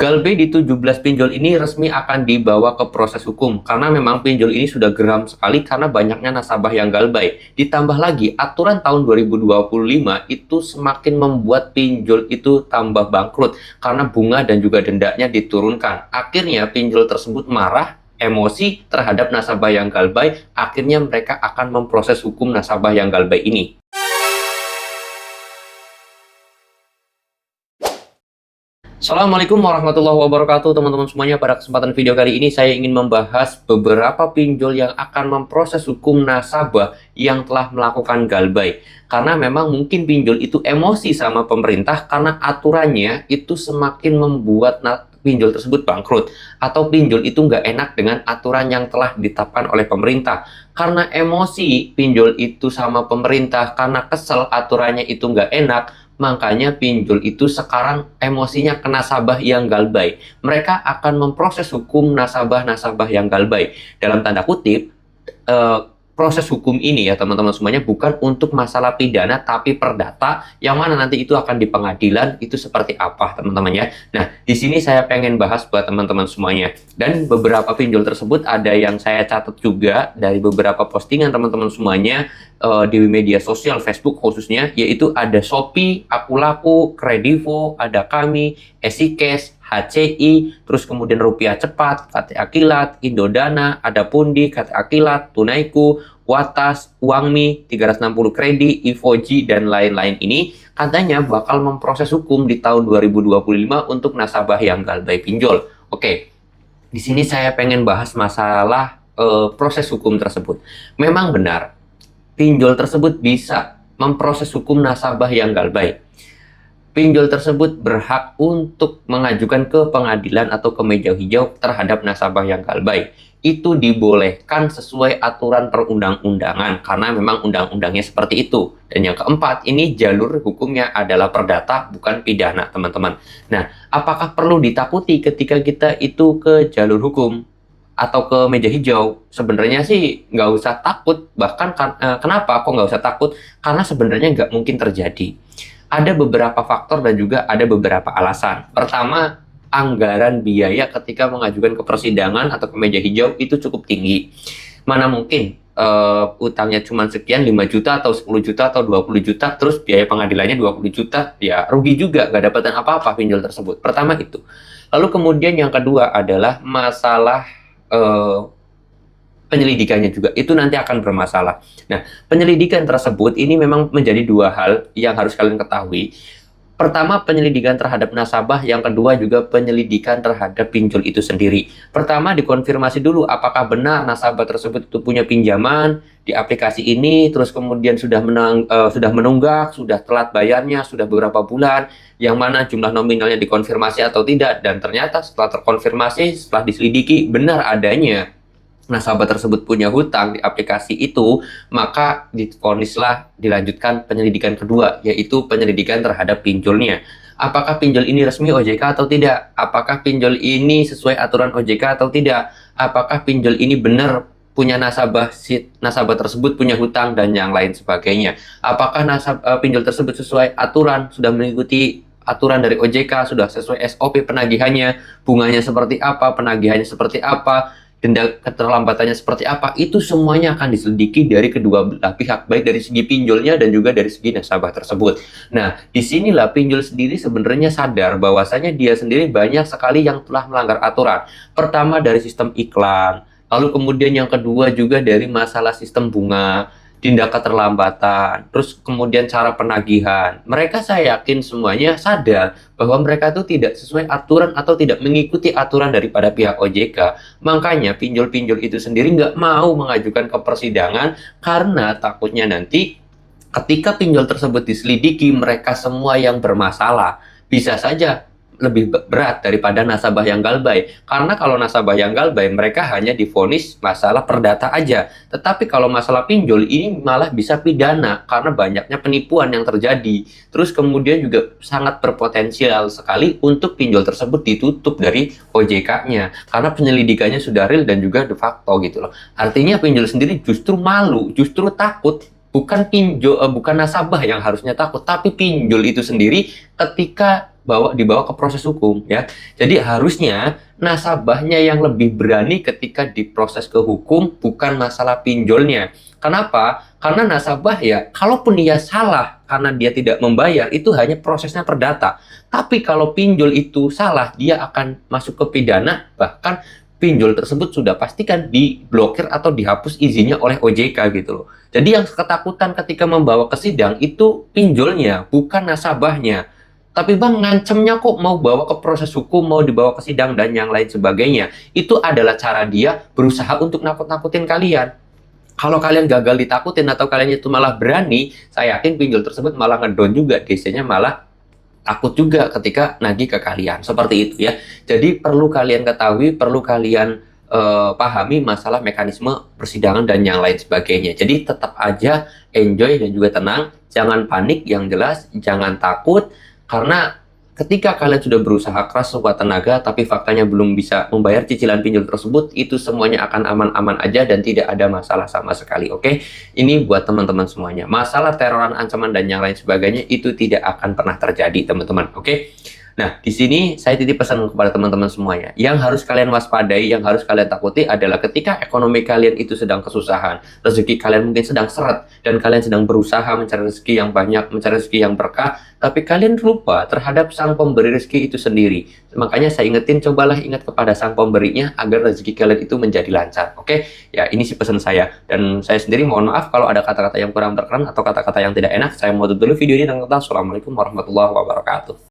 Galbay di 17 pinjol ini resmi akan dibawa ke proses hukum karena memang pinjol ini sudah geram sekali karena banyaknya nasabah yang galbay. Ditambah lagi aturan tahun 2025 itu semakin membuat pinjol itu tambah bangkrut karena bunga dan juga dendanya diturunkan. Akhirnya pinjol tersebut marah, emosi terhadap nasabah yang galbay, akhirnya mereka akan memproses hukum nasabah yang galbay ini. Assalamualaikum warahmatullahi wabarakatuh teman-teman semuanya. Pada kesempatan video kali ini saya ingin membahas beberapa pinjol yang akan memproses hukum nasabah yang telah melakukan galbay. Karena memang mungkin pinjol itu emosi sama pemerintah karena aturannya itu semakin membuat pinjol tersebut bangkrut. Atau pinjol itu nggak enak dengan aturan yang telah ditetapkan oleh pemerintah. Karena emosi pinjol itu sama pemerintah, karena kesel aturannya itu nggak enak, makanya pinjol itu sekarang emosinya ke nasabah yang galbay. Mereka akan memproses hukum nasabah-nasabah yang galbay. Dalam tanda kutip, proses hukum ini ya teman-teman semuanya bukan untuk masalah pidana tapi perdata, yang mana nanti itu akan di pengadilan itu seperti apa teman-teman ya. Nah, di sini saya pengen bahas buat teman-teman semuanya. Dan beberapa pinjol tersebut ada yang saya catat juga dari beberapa postingan teman-teman semuanya di media sosial Facebook khususnya, yaitu ada Shopee, Akulaku, Kredivo, ada Kami, EasyCash, HCI, terus kemudian Rupiah Cepat, KTA Kilat, Indodana, ada Pundi, KTA Kilat, Tunaiku, Watas, Uangmi, 360 Kredi, Ivoji, dan lain-lain ini katanya bakal memproses hukum di tahun 2025 untuk nasabah yang galbay pinjol. Oke, di sini saya pengen bahas masalah proses hukum tersebut. Memang benar, pinjol tersebut bisa memproses hukum nasabah yang galbay. Pinjol tersebut berhak untuk mengajukan ke pengadilan atau ke meja hijau terhadap nasabah yang galbay. Itu dibolehkan sesuai aturan perundang-undangan karena memang undang-undangnya seperti itu. Dan yang keempat, ini jalur hukumnya adalah perdata bukan pidana, teman-teman. Nah, apakah perlu ditakuti ketika kita itu ke jalur hukum atau ke meja hijau? Sebenarnya sih nggak usah takut. Bahkan kenapa kok nggak usah takut? Karena sebenarnya nggak mungkin terjadi. Ada beberapa faktor dan juga ada beberapa alasan. Pertama, anggaran biaya ketika mengajukan ke persidangan atau ke meja hijau itu cukup tinggi. Mana mungkin utangnya cuma sekian, 5 juta atau 10 juta atau 20 juta, terus biaya pengadilannya 20 juta, ya rugi juga, nggak dapetin apa-apa pinjol tersebut. Pertama itu. Lalu kemudian yang kedua adalah masalah penyelidikannya juga, itu nanti akan bermasalah. Nah, penyelidikan tersebut ini memang menjadi dua hal yang harus kalian ketahui. Pertama, penyelidikan terhadap nasabah, yang kedua juga penyelidikan terhadap pinjol itu sendiri. Pertama, dikonfirmasi dulu apakah benar nasabah tersebut itu punya pinjaman di aplikasi ini, terus kemudian sudah menunggak, sudah telat bayarnya, sudah beberapa bulan, yang mana jumlah nominalnya dikonfirmasi atau tidak, dan ternyata setelah terkonfirmasi, setelah diselidiki, benar adanya nasabah tersebut punya hutang di aplikasi itu, maka divonislah dilanjutkan penyelidikan kedua, yaitu penyelidikan terhadap pinjolnya. Apakah pinjol ini resmi OJK atau tidak? Apakah pinjol ini sesuai aturan OJK atau tidak? Apakah pinjol ini benar punya nasabah tersebut punya hutang dan yang lain sebagainya? Apakah pinjol tersebut sesuai aturan, sudah mengikuti aturan dari OJK, sudah sesuai SOP penagihannya, bunganya seperti apa, penagihannya seperti apa, denda keterlambatannya seperti apa, itu semuanya akan diselidiki dari kedua belah pihak, baik dari segi pinjolnya dan juga dari segi nasabah tersebut. Nah, disinilah pinjol sendiri sebenarnya sadar bahwasanya dia sendiri banyak sekali yang telah melanggar aturan. Pertama dari sistem iklan, lalu kemudian yang kedua juga dari masalah sistem bunga, tindak keterlambatan, terus kemudian cara penagihan. Mereka, saya yakin semuanya sadar bahwa mereka itu tidak sesuai aturan atau tidak mengikuti aturan daripada pihak OJK. Makanya pinjol-pinjol itu sendiri nggak mau mengajukan ke persidangan karena takutnya nanti ketika pinjol tersebut diselidiki, mereka semua yang bermasalah. Bisa saja lebih berat daripada nasabah yang galbay. Karena kalau nasabah yang galbay, mereka hanya divonis masalah perdata aja. Tetapi kalau masalah pinjol, ini malah bisa pidana karena banyaknya penipuan yang terjadi. Terus kemudian juga sangat berpotensial sekali untuk pinjol tersebut ditutup dari OJK-nya. Karena penyelidikannya sudah real dan juga de facto gitu loh. Artinya pinjol sendiri justru malu, justru takut bukan nasabah yang harusnya takut, tapi pinjol itu sendiri ketika dibawa ke proses hukum ya. Jadi harusnya nasabahnya yang lebih berani ketika diproses ke hukum, bukan masalah pinjolnya. Kenapa? Karena nasabah ya, kalaupun dia salah karena dia tidak membayar, itu hanya prosesnya perdata. Tapi kalau pinjol itu salah, dia akan masuk ke pidana, bahkan pinjol tersebut sudah pastikan diblokir atau dihapus izinnya oleh OJK gitu loh. Jadi yang ketakutan ketika membawa ke sidang itu pinjolnya, bukan nasabahnya. Tapi bang, ngancemnya kok mau bawa ke proses hukum, mau dibawa ke sidang dan yang lain sebagainya. Itu adalah cara dia berusaha untuk nakut-nakutin kalian. Kalau kalian gagal ditakutin atau kalian itu malah berani, saya yakin pinjol tersebut malah ngedon juga, DC-nya malah takut juga ketika nagih ke kalian. Seperti itu ya. Jadi perlu kalian ketahui, perlu kalian pahami masalah mekanisme persidangan dan yang lain sebagainya. Jadi tetap aja enjoy dan juga tenang, jangan panik, yang jelas jangan takut. Karena ketika kalian sudah berusaha keras sekuat tenaga, tapi faktanya belum bisa membayar cicilan pinjol tersebut, itu semuanya akan aman-aman aja dan tidak ada masalah sama sekali, oke? Ini buat teman-teman semuanya. Masalah teroran, ancaman, dan yang lain sebagainya, itu tidak akan pernah terjadi, teman-teman, oke? Nah, di sini saya titip pesan kepada teman-teman semuanya. Yang harus kalian waspadai, yang harus kalian takuti adalah ketika ekonomi kalian itu sedang kesusahan, rezeki kalian mungkin sedang seret, dan kalian sedang berusaha mencari rezeki yang banyak, mencari rezeki yang berkah, tapi kalian lupa terhadap sang pemberi rezeki itu sendiri. Makanya saya ingetin, cobalah ingat kepada sang pemberinya agar rezeki kalian itu menjadi lancar. Oke? Ya, ini sih pesan saya. Dan saya sendiri mohon maaf kalau ada kata-kata yang kurang berkenan atau kata-kata yang tidak enak. Saya mau tutup dulu video ini dan kata assalamualaikum warahmatullahi wabarakatuh.